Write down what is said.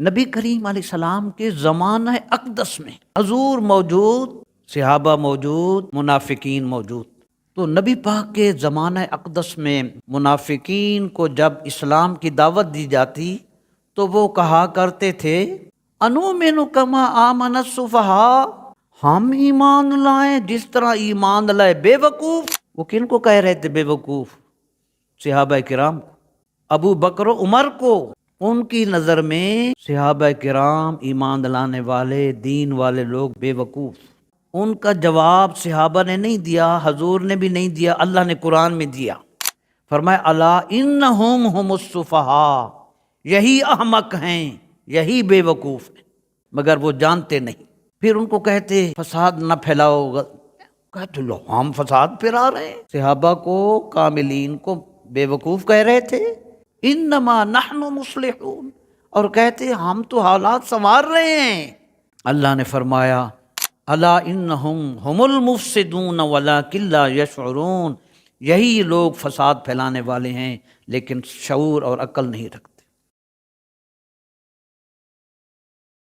نبی کریم علیہ السلام کے زمانہ اقدس میں حضور موجود، صحابہ موجود، منافقین موجود۔ تو نبی پاک کے زمانہ اقدس میں منافقین کو جب اسلام کی دعوت دی جاتی تو وہ کہا کرتے تھے انؤمن کما آمن السفہاء، ہم ایمان لائیں جس طرح ایمان لائے بے وقوف۔ وہ کن کو کہہ رہے تھے بے وقوف؟ صحابہ کرام کو، ابو بکر و عمر کو۔ ان کی نظر میں صحابہ کرام ایمان لانے والے، دین والے لوگ بے وقوف۔ ان کا جواب صحابہ نے نہیں دیا، حضور نے بھی نہیں دیا، اللہ نے قرآن میں دیا۔ فرمایا الا انہم ہم السفہاء، یہی احمق ہیں، یہی بے وقوف ہیں، مگر وہ جانتے نہیں۔ پھر ان کو کہتے فساد نہ پھیلاؤ، کہتے لو ہم فساد پھیلا رہے ہیں؟ صحابہ کو، کاملین کو بے وقوف کہہ رہے تھے۔ انما نحن مصلحون، اور کہتے ہم تو حالات سنوار رہے ہیں۔ اللہ نے فرمایا الا انہم هم المفسدون ولکن لا یشعرون، یہی لوگ فساد پھیلانے والے ہیں لیکن شعور اور عقل نہیں رکھتے۔